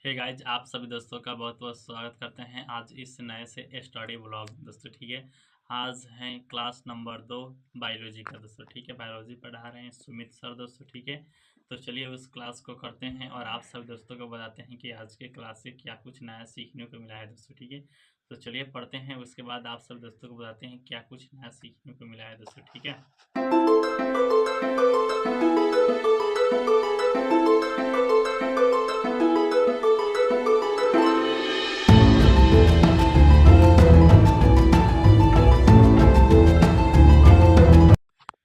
Hey guys, आप सभी दोस्तों का बहुत बहुत स्वागत करते हैं आज इस नए से स्टडी ब्लॉग दोस्तों। ठीक है, आज है क्लास नंबर 2 बायोलॉजी का दोस्तों। ठीक है, बायोलॉजी पढ़ा रहे हैं सुमित सर दोस्तों। ठीक है, तो चलिए उस क्लास को करते हैं और आप सभी दोस्तों को बताते हैं कि आज के क्लास से क्या कुछ नया सीखने को मिला है दोस्तों। ठीक है, तो चलिए पढ़ते हैं, उसके बाद आप सभी दोस्तों को बताते हैं क्या कुछ नया सीखने को मिला है दोस्तों। ठीक है,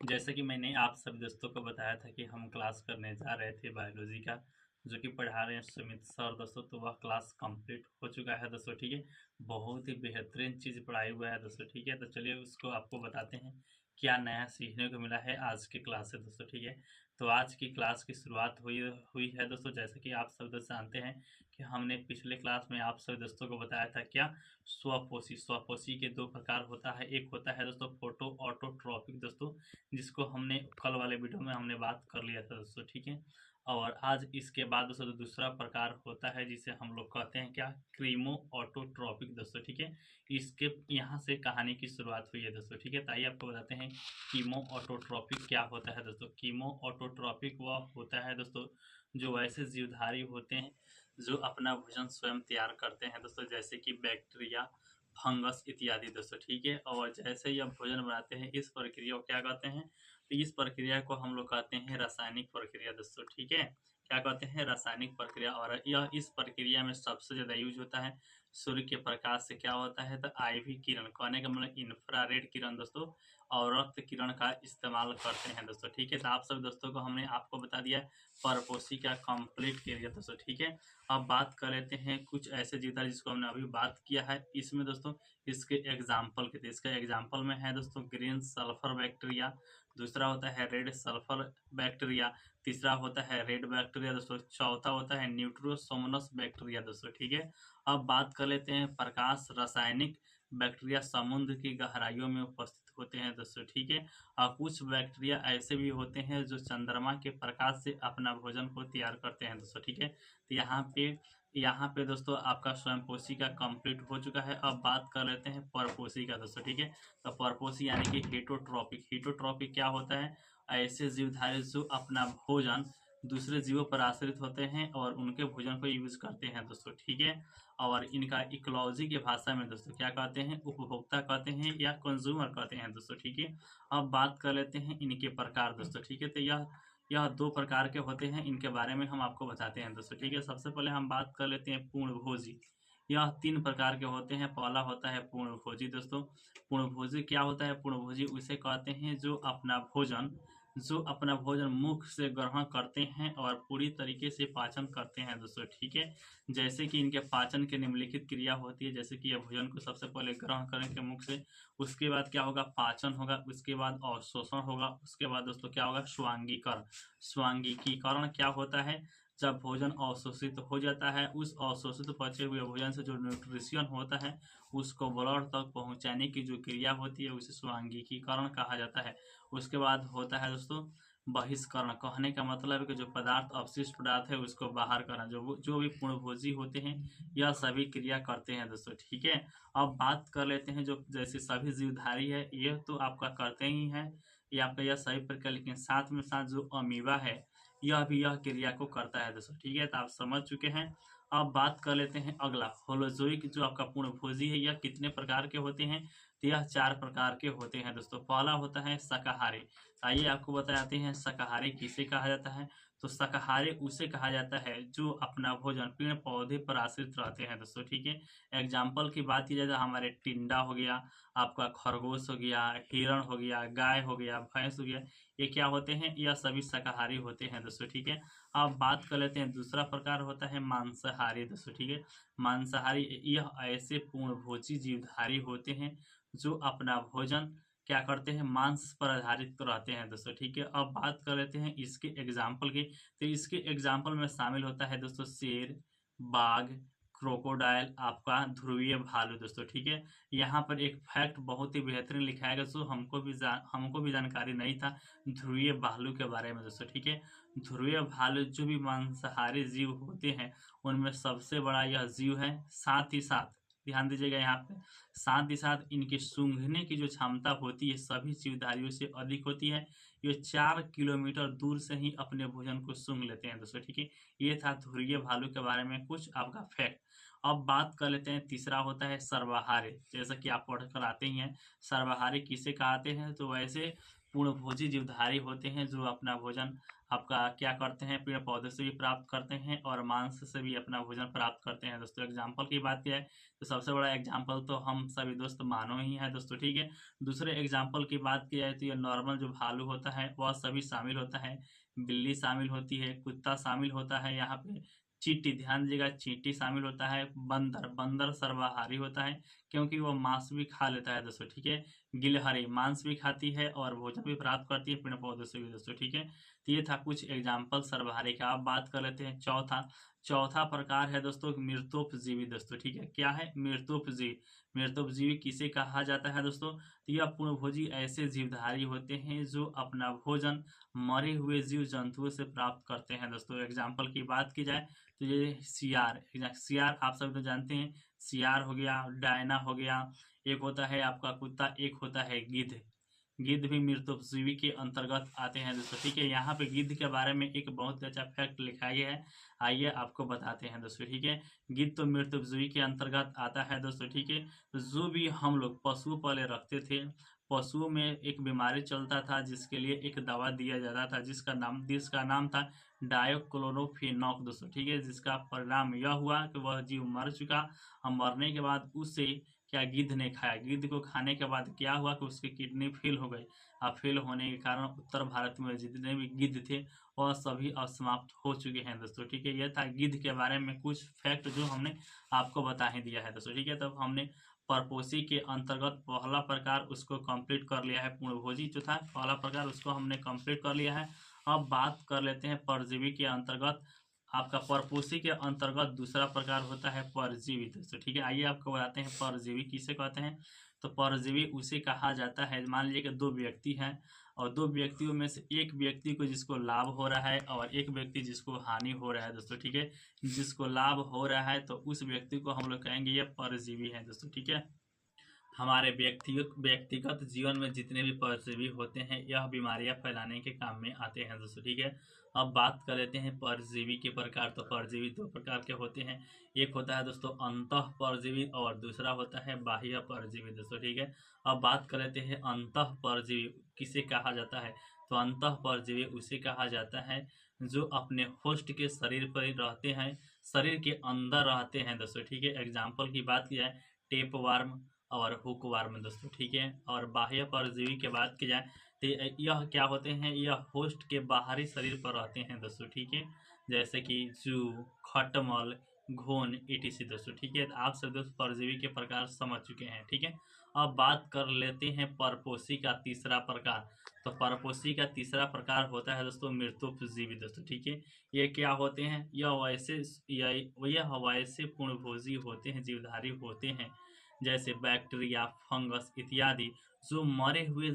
जैसे कि मैंने आप सभी दोस्तों को बताया था कि हम क्लास करने जा रहे थे बायोलॉजी का, जो कि पढ़ा रहे हैं सुमित सर दोस्तों। तो वह क्लास कंप्लीट हो चुका है दोस्तों। ठीक है, बहुत ही बेहतरीन चीज़ पढ़ाई हुआ है दोस्तों। ठीक है, तो चलिए उसको आपको बताते हैं क्या नया सीखने को मिला है आज की क्लास से दोस्तों। ठीक है, तो आज की क्लास की शुरुआत हुई हुई है दोस्तों। जैसे कि आप सब दोस्त जानते हैं कि हमने पिछले क्लास में आप सभी दोस्तों को बताया था क्या, स्वपोषी। स्वपोषी के दो प्रकार होता है, एक होता है दोस्तों फोटो ऑटोट्रॉपिक दोस्तों, जिसको हमने कल वाले वीडियो में हमने बात कर लिया था दोस्तों। ठीक है, और आज इसके बाद दोस्तों दूसरा प्रकार होता है जिसे हम लोग कहते हैं क्या, क्रीमो ऑटोट्रॉपिक दोस्तों। ठीक है, इसके यहाँ से कहानी की शुरुआत हुई है दोस्तों। ठीक है, तो आइए आपको बताते हैं कीमो ऑटोट्रॉपिक क्या होता है दोस्तों। कीमो ऑटोट्रॉपिक वह होता है दोस्तों जो वैसे जीवधारी होते हैं जो अपना भोजन स्वयं तैयार करते हैं दोस्तों, जैसे कि बैक्टीरिया, फंगस इत्यादि दोस्तों। ठीक है, और जैसे ही हम भोजन बनाते हैं इस प्रक्रिया को क्या कहते हैं, तो इस प्रक्रिया को हम लोग कहते हैं रासायनिक प्रक्रिया दोस्तों। ठीक है, क्या कहते हैं, रासायनिक प्रक्रिया। और यह इस प्रक्रिया में सबसे ज़्यादा यूज होता है सूर्य के प्रकाश से। क्या होता है, तो आईवी किरण, कहने का मतलब इंफ्रारेड किरण दोस्तों, और रक्त किरण का इस्तेमाल करते हैं दोस्तों। ठीक है, तो आप सभी दोस्तों को हमने आपको बता दिया परपोषी का कंप्लीट कर दिया दोस्तों। ठीक है, अब बात कर लेते हैं कुछ ऐसे जीवधारी जिसको हमने अभी बात किया है इसमें दोस्तों, इसके एग्जाम्पल के थे। इसका एग्जाम्पल में है दोस्तों ग्रीन सल्फर बैक्टीरिया, दूसरा होता है रेड सल्फर बैक्टीरिया, तीसरा होता है रेड बैक्टीरिया दोस्तों, चौथा होता है न्यूट्रोसोमोनस बैक्टीरिया दोस्तों। ठीक है, अब बात कर लेते हैं प्रकाश रासायनिक बैक्टीरिया समुद्र की गहराइयों में उपस्थित होते हैं दोस्तों। ठीक है, और कुछ बैक्टीरिया ऐसे भी होते हैं जो चंद्रमा के प्रकाश से अपना भोजन को तैयार करते हैं दोस्तों। ठीक है, तो यहाँ पे दोस्तों आपका स्वयंपोषी का कंप्लीट हो चुका है। अब बात कर लेते हैं परपोषी का दोस्तों। ठीक है, तो परपोषी यानी कि हेटोट्रॉपिक। हेटोट्रॉपिक क्या होता है, ऐसे जीवधारी जो अपना भोजन दूसरे जीवों पर आश्रित होते हैं और उनके भोजन को यूज करते हैं दोस्तों। ठीक है, और इनका इकोलॉजी की भाषा में दोस्तों क्या कहते हैं, उपभोक्ता कहते हैं या कंज्यूमर कहते हैं दोस्तों। ठीक है, अब बात कर लेते हैं इनके प्रकार दोस्तों। ठीक है, तो यह दो प्रकार के होते हैं, इनके बारे में हम आपको बताते हैं दोस्तों। ठीक है, सबसे पहले हम बात कर लेते हैं पूर्णभोजी। यह तीन प्रकार के होते हैं। पहला होता है पूर्णभोजी दोस्तों। पूर्णभोजी क्या होता है, पूर्णभोजी उसे कहते हैं जो अपना भोजन मुख से ग्रहण करते हैं और पूरी तरीके से पाचन करते हैं दोस्तों। ठीक है, जैसे कि इनके पाचन की निम्नलिखित क्रिया होती है, जैसे कि यह भोजन को सबसे पहले ग्रहण करेंगे मुख से, उसके बाद क्या होगा, पाचन होगा, उसके बाद अवशोषण होगा, उसके बाद दोस्तों क्या होगा, स्वांगीकरण। स्वांगिकीकरण क्या होता है, जब भोजन अवशोषित हो जाता है, उस अवशोषित बचे हुए भोजन से जो न्यूट्रिशन होता है उसको ब्लड तक पहुंचाने की जो क्रिया होती है उसे स्वांगिकीकरण कहा जाता है। उसके बाद होता है दोस्तों बहिष्करण, कहने का मतलब है कि जो पदार्थ अवशिष्ट पदार्थ है उसको बाहर करना। जो भी पूर्णभोजी होते हैं यह सभी क्रिया करते हैं दोस्तों। ठीक है, अब बात कर लेते हैं जो जैसे सभी जीवधारी है यह तो आपका करते ही है, ये आपका यह सही प्रक्रिया, लेकिन साथ में साथ जो अमीबा है यह भी यह क्रिया को करता है दोस्तों। ठीक है, तो आप समझ चुके हैं। अब बात कर लेते हैं अगला, होलोजोइक जो आपका पूर्णभोजी है यह कितने प्रकार के होते हैं, तो यह 4 प्रकार के होते हैं दोस्तों। पहला होता है शाकाहारी। आइए आपको बताते हैं शाकाहारी किसे कहा जाता है, तो शाकाहारी उसे कहा जाता है जो अपना भोजन पेड़ पौधे पर आश्रित रहते हैं दोस्तों। ठीक है, एग्जाम्पल की बात की जाए तो हमारे टिंडा हो गया, आपका खरगोश हो गया, हिरण हो गया, गाय हो गया, भैंस हो गया, ये क्या होते हैं, यह सभी शाकाहारी होते हैं दोस्तों। ठीक है, अब बात कर लेते हैं दूसरा प्रकार होता है मांसाहारी दोस्तों। ठीक है, मांसाहारी यह ऐसे पूर्णभोजी जीवधारी होते हैं जो अपना भोजन क्या करते हैं, मांस पर आधारित रहते हैं दोस्तों। ठीक है, अब बात कर लेते हैं इसके एग्जाम्पल की, तो इसके एग्जाम्पल में शामिल होता है दोस्तों शेर, बाघ, क्रोकोडाइल, आपका ध्रुवीय भालू दोस्तों। ठीक है, यहाँ पर एक फैक्ट बहुत ही बेहतरीन लिखा है दोस्तों, हमको भी जानकारी नहीं था ध्रुवीय भालू के बारे में दोस्तों। ठीक है, ध्रुवीय भालू जो भी मांसाहारी जीव होते हैं उनमें सबसे बड़ा यह जीव है। साथ ही साथ ध्यान दीजिएगा यहाँ पे, साथ ही साथ इनकी सूंघने की जो क्षमता होती है सभी जीवधारियों से अधिक होती है। ये 4 किलोमीटर दूर से ही अपने भोजन को सूंघ लेते हैं दोस्तों। ठीक है, ये था ध्रुवीय भालू के बारे में कुछ आपका फैक्ट। अब बात कर लेते हैं, तीसरा होता है सर्वाहारी। जैसा कि आप पढ़ कर आते ही हैं, सर्वाहारी किसे कहते हैं, तो वैसे पूर्णभोजी जीवधारी होते हैं जो अपना भोजन आपका क्या करते हैं, पेड़ पौधे से भी प्राप्त करते हैं और मांस से भी अपना भोजन प्राप्त करते हैं दोस्तों। एग्जाम्पल की बात किया है तो सबसे बड़ा एग्जाम्पल तो हम सभी दोस्त मानव ही है दोस्तों। ठीक है, दूसरे एग्जाम्पल की बात की जाए तो ये नॉर्मल जो भालू होता है वह सभी शामिल होता है। बिल्ली शामिल होती है, कुत्ता शामिल होता है, यहाँ पे चींटी, ध्यान दीजिएगा चींटी शामिल होता है, बंदर, बंदर सर्वाहारी होता है क्योंकि वो मांस भी खा लेता है दोस्तों। ठीक है, गिलहरी मांस भी खाती है और भोजन भी प्राप्त करती है पेड़ पौधों से भी दोस्तों। ठीक है, तो ये था कुछ एग्जाम्पल सर्वहारी का। अब बात कर लेते हैं चौथा प्रकार है दोस्तों मृतोपजीवी दोस्तों। ठीक है, क्या है मृतोपजीवी? मृतोपजीवी किसे कहा जाता है दोस्तों? तो यह पूर्णभोजी ऐसे जीवधारी होते हैं जो अपना भोजन मरे हुए जीव जंतुओं से प्राप्त करते हैं दोस्तों। एग्जाम्पल की बात की जाए तो ये सियार आप सब तो जानते हैं, सियार हो गया, डायना हो गया, एक होता है आपका कुत्ता, एक होता है गिद्ध। गिद्ध भी मृतोपजीवी के अंतर्गत आते हैं दोस्तों। ठीक है, यहाँ पे गिद्ध के बारे में एक बहुत अच्छा फैक्ट लिखा गया है, आइए आपको बताते हैं दोस्तों। ठीक है, गिद्ध तो मृतोपजीवी के अंतर्गत आता है दोस्तों। ठीक है, तो जो भी हम लोग पशु पहले रखते थे, पशुओं में एक बीमारी चलता था जिसके लिए एक दवा दिया जाता था जिसका नाम था डायोक्लोरोफेनॉक दोस्तों। ठीक है, जिसका परिणाम यह हुआ कि वह जीव मर चुका और मरने के बाद उसे क्या गिद्ध ने खाया। गिद्ध को खाने के बाद क्या हुआ कि उसकी किडनी फेल हो गई और फेल होने के कारण उत्तर भारत में जितने भी गिद्ध थे वह सभी अब समाप्त हो चुके हैं दोस्तों। ठीक है, यह था गिद्ध के बारे में कुछ फैक्ट जो हमने आपको बता ही दिया है दोस्तों। ठीक है, तब हमने परपोषी के अंतर्गत पहला प्रकार उसको कंप्लीट कर लिया है। पूर्णभोजी जो था पहला प्रकार उसको हमने कंप्लीट कर लिया है। अब बात कर लेते हैं परजीवी के अंतर्गत, आपका परपोषी के अंतर्गत दूसरा प्रकार होता है परजीवी दोस्तों। ठीक है, आइए आपको बताते हैं परजीवी किसे कहते हैं। तो परजीवी उसे कहा जाता है, मान लीजिए कि दो व्यक्ति हैं और दो व्यक्तियों में से एक व्यक्ति को जिसको लाभ हो रहा है और एक व्यक्ति जिसको हानि हो रहा है दोस्तों। ठीक है, जिसको लाभ हो रहा है तो उस व्यक्ति को हम लोग कहेंगे ये परजीवी है दोस्तों। ठीक है, हमारे व्यक्तिगत जीवन में जितने भी परजीवी होते हैं यह बीमारियां फैलाने के काम में आते हैं दोस्तों। ठीक है, अब बात कर लेते हैं परजीवी के प्रकार। तो परजीवी दो प्रकार के होते हैं, एक होता है दोस्तों अंतः परजीवी और दूसरा होता है बाह्य परजीवी दोस्तों। ठीक है, अब बात कर लेते हैं अंतः परजीवी किसे कहा जाता है। तो अंतः परजीवी उसे कहा जाता है जो अपने होस्ट के शरीर पर रहते हैं, शरीर के अंदर रहते हैं दोस्तों। ठीक है, एग्जाम्पल की बात की जाए टेप वार्म और हुक वार्म दोस्तों। ठीक है, और बाह्य परजीवी की बात की जाए तो यह क्या होते हैं, यह होस्ट के बाहरी शरीर पर रहते हैं दोस्तों। ठीक है, जैसे कि जू, खटमल, घोन etc दोस्तों। ठीक है, तो आप सब दोस्त परजीवी के प्रकार समझ चुके हैं। ठीक है, अब बात कर लेते हैं परपोषी का तीसरा प्रकार। तो परपोषी का तीसरा प्रकार होता है दोस्तों मृतोपजीवी दोस्तों। ठीक है, ये क्या होते हैं, यह वैसे पूर्णभोजी होते हैं, जीवधारी होते हैं जैसे बैक्टीरिया, फंगस इत्यादि जो मरे हुए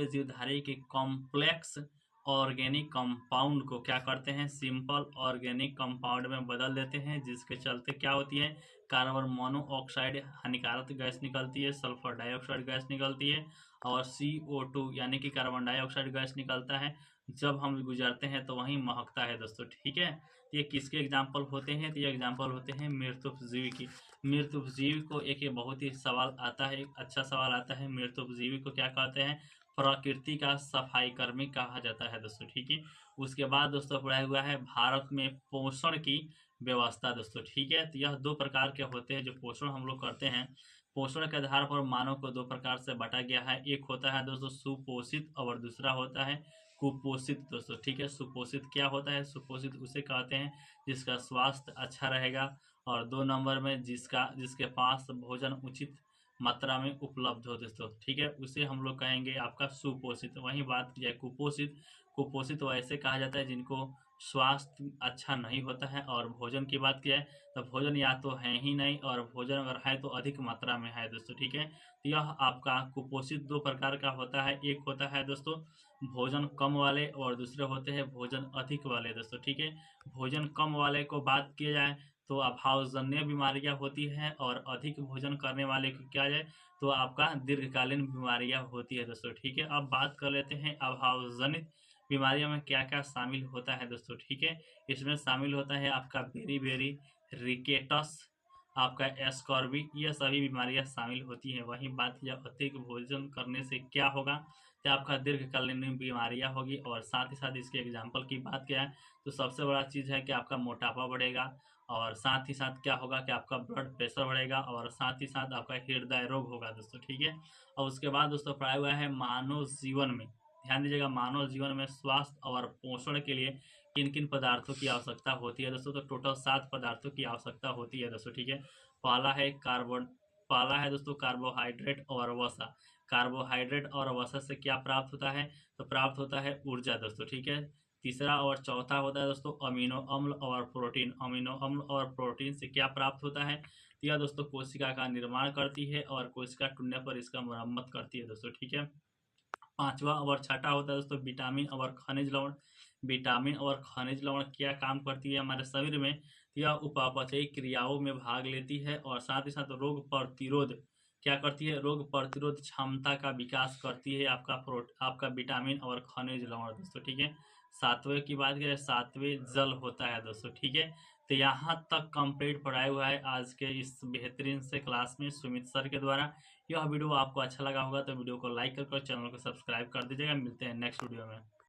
जीवधारी के कॉम्प्लेक्स ऑर्गेनिक कंपाउंड को क्या करते हैं, सिंपल ऑर्गेनिक कंपाउंड में बदल देते हैं, जिसके चलते क्या होती है कार्बन मोनोऑक्साइड हानिकारक गैस निकलती है, सल्फर डाइऑक्साइड गैस निकलती है और CO2 यानी कि कार्बन डाइऑक्साइड गैस निकलता है। जब हम गुजरते हैं तो वहीं महकता है दोस्तों। ठीक है, ये किसके एग्जाम्पल होते हैं, तो ये एग्जाम्पल होते हैं मृतोपजीवी की। मृतोपजीवी को एक बहुत ही सवाल आता है, एक अच्छा सवाल आता है, मृतोपजीवी को क्या कहते हैं, प्रकृति का सफाई कर्मी कहा जाता है दोस्तों। ठीक है, उसके बाद दोस्तों पढ़ा हुआ है भारत में पोषण की व्यवस्था दोस्तों। ठीक है, तो यह दो प्रकार के होते हैं जो पोषण हम लोग करते हैं। पोषण के आधार पर मानव को दो प्रकार से बांटा गया है, एक होता है दोस्तों सुपोषित और दूसरा होता है कुपोषित दोस्तों। ठीक है, सुपोषित क्या होता है, सुपोषित उसे कहते हैं जिसका स्वास्थ्य अच्छा रहेगा और 2 नंबर में जिसके पास भोजन उचित मात्रा में उपलब्ध हो दोस्तों। ठीक है, उसे हम लोग कहेंगे आपका सुपोषित। वहीं बात की जाए कुपोषित, कुपोषित वैसे कहा जाता है जिनको स्वास्थ्य अच्छा नहीं होता है। और भोजन की बात की जाए तो भोजन या तो है ही नहीं, और भोजन अगर है तो अधिक मात्रा में है दोस्तों, ठीक है। तो यह आपका कुपोषित दो प्रकार का होता है, एक होता है दोस्तों भोजन कम वाले, और दूसरे होते हैं भोजन अधिक वाले दोस्तों, ठीक है। भोजन कम वाले को बात किया जाए तो अभावजन्य बीमारियां होती हैं, और अधिक भोजन करने वाले को क्या जाए तो आपका दीर्घकालीन बीमारियां होती है दोस्तों, ठीक है। अब बात कर लेते हैं अभावजनित बीमारियों में क्या क्या शामिल होता है दोस्तों, ठीक है। इसमें शामिल होता है आपका बेरी रिकेटस, आपका एस्कॉर्बिक, ये सभी बीमारियां शामिल होती हैं। वहीं बात किया अतिरिक्त भोजन करने से क्या होगा, तो आपका दीर्घकालीन बीमारियां होगी। और साथ ही साथ इसके एग्जाम्पल की बात किया है तो सबसे बड़ा चीज़ है कि आपका मोटापा बढ़ेगा, और साथ ही साथ क्या होगा कि आपका ब्लड प्रेशर बढ़ेगा, और साथ ही साथ आपका हृदय रोग होगा दोस्तों, ठीक है। और उसके बाद दोस्तों पढ़ाया हुआ है मानव जीवन में, ध्यान दीजिएगा, मानव जीवन में स्वास्थ्य और पोषण के लिए किन किन पदार्थों की आवश्यकता होती है दोस्तों। तो टोटल 7 पदार्थों की आवश्यकता होती है दोस्तों, ठीक है। पहला है कार्बन पहला है दोस्तों कार्बोहाइड्रेट और वसा। कार्बोहाइड्रेट और वसा से क्या प्राप्त होता है, तो प्राप्त होता है ऊर्जा दोस्तों, ठीक है। तीसरा और चौथा होता है दोस्तों अमीनो अम्ल और प्रोटीन। अमीनो अम्ल और प्रोटीन से क्या प्राप्त होता है, तो यह दोस्तों कोशिका का निर्माण करती है, और कोशिका टूटने पर इसका मरम्मत करती है दोस्तों, ठीक है। पांचवा और छठा होता है दोस्तों विटामिन और खनिज लवण। विटामिन और खनिज लवण क्या काम करती है हमारे शरीर में, यह उपापचयी क्रियाओं में भाग लेती है, और साथ ही साथ रोग प्रतिरोध क्या करती है, रोग प्रतिरोध क्षमता का विकास करती है आपका विटामिन और खनिज लवण दोस्तों, ठीक है। सातवें की बात करें, सातवें जल होता है दोस्तों, ठीक है। तो यहाँ तक कंप्लीट पढ़ाया हुआ है आज के इस बेहतरीन से क्लास में सुमित सर के द्वारा। यह वीडियो आपको अच्छा लगा होगा तो वीडियो को लाइक कर चैनल को सब्सक्राइब कर दीजिएगा। मिलते हैं नेक्स्ट वीडियो में।